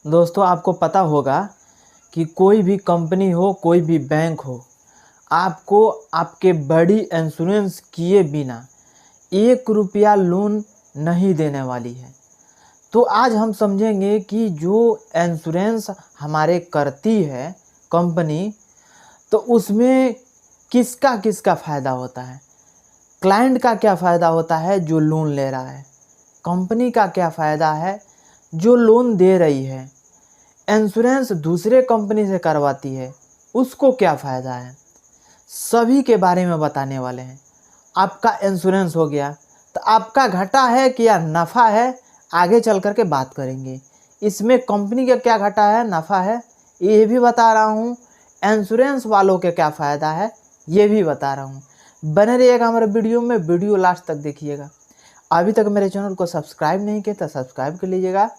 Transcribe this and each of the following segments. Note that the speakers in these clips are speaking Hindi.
दोस्तों आपको पता होगा कि कोई भी कंपनी हो, कोई भी बैंक हो, आपको आपके बड़ी इंश्योरेंस किए बिना 1 रुपया लोन नहीं देने वाली है। तो आज हम समझेंगे कि जो इंश्योरेंस हमारे करती है कंपनी, तो उसमें किसका किसका फ़ायदा होता है। क्लाइंट का क्या फ़ायदा होता है जो लोन ले रहा है, कंपनी का क्या फ़ायदा है जो लोन दे रही है, इंश्योरेंस दूसरे कंपनी से करवाती है उसको क्या फ़ायदा है, सभी के बारे में बताने वाले हैं। आपका इंश्योरेंस हो गया तो आपका घाटा है कि या नफ़ा है, आगे चल कर के बात करेंगे। इसमें कंपनी का क्या घाटा है, नफ़ा है, ये भी बता रहा हूँ। इंश्योरेंस वालों के क्या फ़ायदा है ये भी बता रहा हूँ। बने रहिएगा हमारे वीडियो में, वीडियो लास्ट तक देखिएगा। अभी तक मेरे चैनल को सब्सक्राइब नहीं किया तो सब्सक्राइब कर लीजिएगा,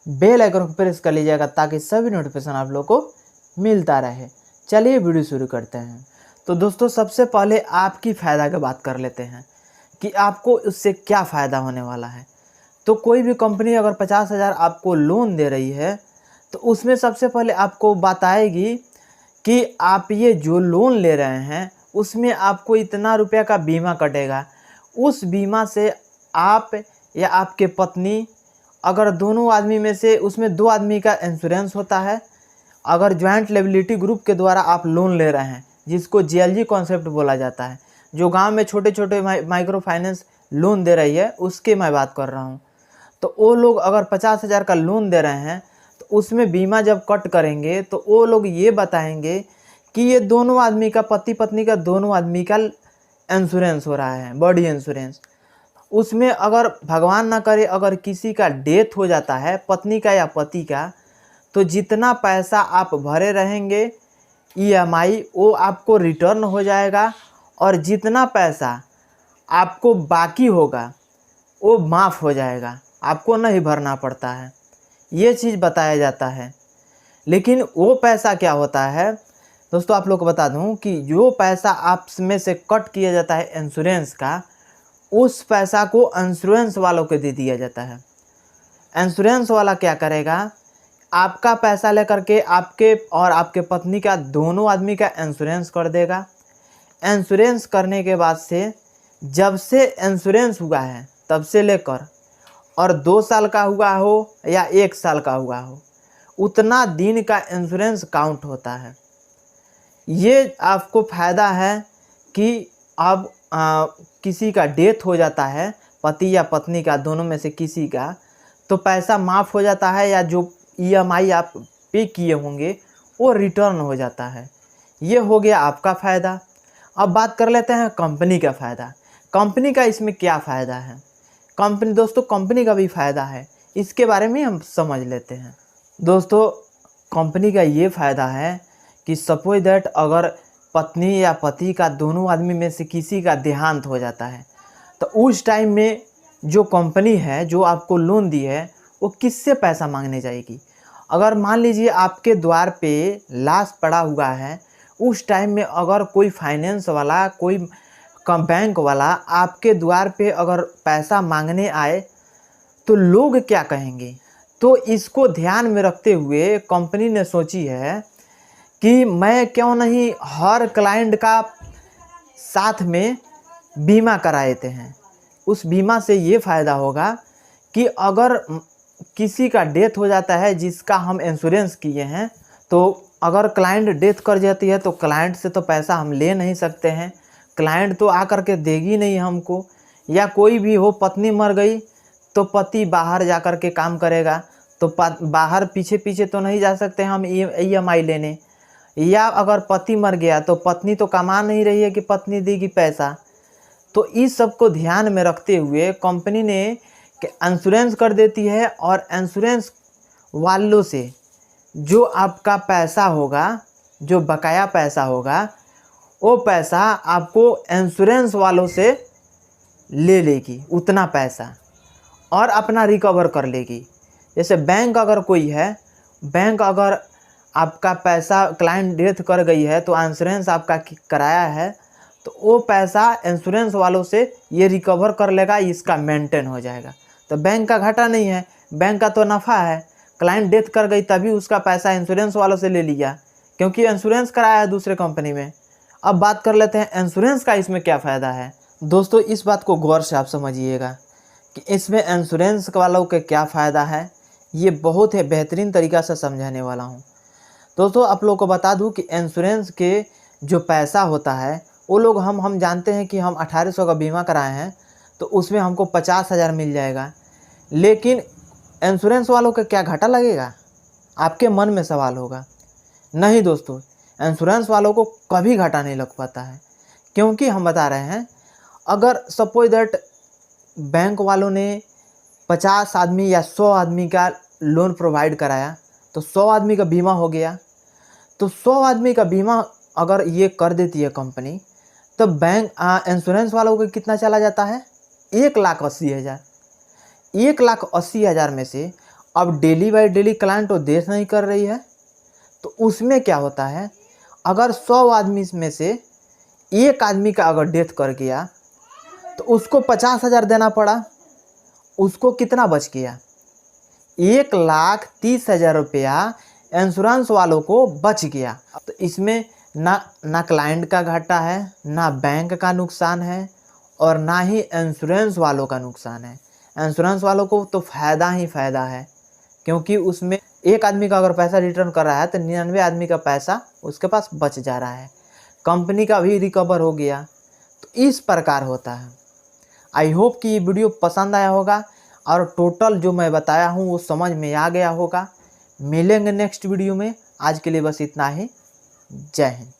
बेल आइकन को प्रेस कर लीजिएगा ताकि सभी नोटिफिकेशन आप लोग को मिलता रहे। चलिए वीडियो शुरू करते हैं। तो दोस्तों सबसे पहले आपकी फ़ायदा की बात कर लेते हैं कि आपको उससे क्या फ़ायदा होने वाला है। तो कोई भी कंपनी अगर 50,000 आपको लोन दे रही है तो उसमें सबसे पहले आपको बताएगी कि आप ये जो लोन ले रहे हैं उसमें आपको इतना रुपया का बीमा कटेगा। उस बीमा से आप या आपके पत्नी, अगर दोनों आदमी में से उसमें 2 आदमी का इंश्योरेंस होता है। अगर जॉइंट लायबिलिटी ग्रुप के द्वारा आप लोन ले रहे हैं, जिसको जीएलजी कॉन्सेप्ट बोला जाता है, जो गांव में छोटे छोटे माइक्रो फाइनेंस लोन दे रही है उसके मैं बात कर रहा हूं। तो वो लोग अगर 50,000 का लोन दे रहे हैं तो उसमें बीमा जब कट करेंगे तो वो लोग ये बताएंगे कि ये दोनों आदमी का, पति पत्नी का दोनों आदमी का इंश्योरेंस हो रहा है, बॉडी इंश्योरेंस। उसमें अगर भगवान ना करे अगर किसी का डेथ हो जाता है, पत्नी का या पति का, तो जितना पैसा आप भरे रहेंगे ईएमआई वो आपको रिटर्न हो जाएगा, और जितना पैसा आपको बाकी होगा वो माफ़ हो जाएगा, आपको नहीं भरना पड़ता है। ये चीज़ बताया जाता है। लेकिन वो पैसा क्या होता है दोस्तों, आप लोग को बता दूं कि जो पैसा आप में से कट किया जाता है इंश्योरेंस का, उस पैसा को इंश्योरेंस वालों को दे दिया जाता है। इंश्योरेंस वाला क्या करेगा, आपका पैसा लेकर के आपके और आपके पत्नी का, दोनों आदमी का इंश्योरेंस कर देगा। इंश्योरेंस करने के बाद से जब से इंश्योरेंस हुआ है तब से लेकर, और 2 साल का हुआ हो या 1 साल का हुआ हो, उतना दिन का इंश्योरेंस काउंट होता है। ये आपको फ़ायदा है कि अब किसी का डेथ हो जाता है, पति या पत्नी का, दोनों में से किसी का, तो पैसा माफ़ हो जाता है, या जो ईएमआई आप पे किए होंगे वो रिटर्न हो जाता है। ये हो गया आपका फ़ायदा। अब बात कर लेते हैं कंपनी का फ़ायदा। कंपनी का इसमें क्या फ़ायदा है। दोस्तों कंपनी का भी फ़ायदा है, इसके बारे में हम समझ लेते हैं। दोस्तों कंपनी का ये फ़ायदा है कि सपोज दैट अगर पत्नी या पति का, दोनों आदमी में से किसी का देहांत हो जाता है, तो उस टाइम में जो कंपनी है जो आपको लोन दी है वो किससे पैसा मांगने जाएगी। अगर मान लीजिए आपके द्वार पे लाश पड़ा हुआ है, उस टाइम में अगर कोई फाइनेंस वाला, कोई बैंक वाला आपके द्वार पे अगर पैसा मांगने आए तो लोग क्या कहेंगे। तो इसको ध्यान में रखते हुए कंपनी ने सोची है कि मैं क्यों नहीं हर क्लाइंट का साथ में बीमा करा देते हैं। उस बीमा से ये फ़ायदा होगा कि अगर किसी का डेथ हो जाता है जिसका हम इंश्योरेंस किए हैं, तो अगर क्लाइंट डेथ कर जाती है तो क्लाइंट से तो पैसा हम ले नहीं सकते हैं, क्लाइंट तो आकर के देगी नहीं हमको। या कोई भी हो, पत्नी मर गई तो पति बाहर जा कर के काम करेगा, तो बाहर पीछे पीछे तो नहीं जा सकते हम ईएमआई लेने। या अगर पति मर गया तो पत्नी तो कमा नहीं रही है कि पत्नी देगी पैसा। तो इस सब को ध्यान में रखते हुए कंपनी ने इंश्योरेंस कर देती है, और इंश्योरेंस वालों से जो आपका पैसा होगा, जो बकाया पैसा होगा, वो पैसा आपको इंश्योरेंस वालों से ले लेगी उतना पैसा, और अपना रिकवर कर लेगी। जैसे बैंक अगर कोई है, बैंक अगर आपका पैसा, क्लाइंट डेथ कर गई है तो इंश्योरेंस आपका कराया है, तो वो पैसा इंश्योरेंस वालों से ये रिकवर कर लेगा, इसका मेंटेन हो जाएगा। तो बैंक का घाटा नहीं है, बैंक का तो नफ़ा है। क्लाइंट डेथ कर गई तभी उसका पैसा इंश्योरेंस वालों से ले लिया, क्योंकि इंश्योरेंस कराया है दूसरे कंपनी में। अब बात कर लेते हैं इंश्योरेंस का इसमें क्या फ़ायदा है। दोस्तों इस बात को गौर से आप समझिएगा कि इसमें इंश्योरेंस वालों के क्या फ़ायदा है, ये बहुत ही बेहतरीन तरीक़ा से समझाने वाला हूँ। दोस्तों आप लोग को बता दूं कि इंश्योरेंस के जो पैसा होता है वो लोग हम जानते हैं कि हम 1800 का बीमा कराए हैं तो उसमें हमको 50,000 मिल जाएगा, लेकिन इंश्योरेंस वालों का क्या घाटा लगेगा, आपके मन में सवाल होगा। नहीं दोस्तों, इंश्योरेंस वालों को कभी घाटा नहीं लग पाता है, क्योंकि हम बता रहे हैं अगर सपोज दैट बैंक वालों ने 50 आदमी या 100 आदमी का लोन प्रोवाइड कराया तो 100 आदमी का बीमा हो गया। तो 100 आदमी का बीमा अगर ये कर देती है कंपनी, तो बैंक इंश्योरेंस वालों को कितना चला जाता है, 1,80,000। 1,80,000 में से अब डेली बाई डेली क्लाइंट तो देश नहीं कर रही है, तो उसमें क्या होता है, अगर 100 आदमी में से एक आदमी का अगर डेथ कर गया तो उसको 50,000 देना पड़ा, उसको कितना बच गया, 1,30,000 रुपया इंश्योरेंस वालों को बच गया। तो इसमें ना क्लाइंट का घाटा है, ना बैंक का नुकसान है, और ना ही इंश्योरेंस वालों का नुकसान है। इंश्योरेंस वालों को तो फ़ायदा ही फ़ायदा है, क्योंकि उसमें एक आदमी का अगर पैसा रिटर्न कर रहा है तो 99 आदमी का पैसा उसके पास बच जा रहा है, कंपनी का भी रिकवर हो गया। तो इस प्रकार होता है। आई होप कि ये वीडियो पसंद आया होगा और टोटल जो मैं बताया हूँ वो समझ में आ गया होगा। मिलेंगे नेक्स्ट वीडियो में, आज के लिए बस इतना ही। जय हिंद।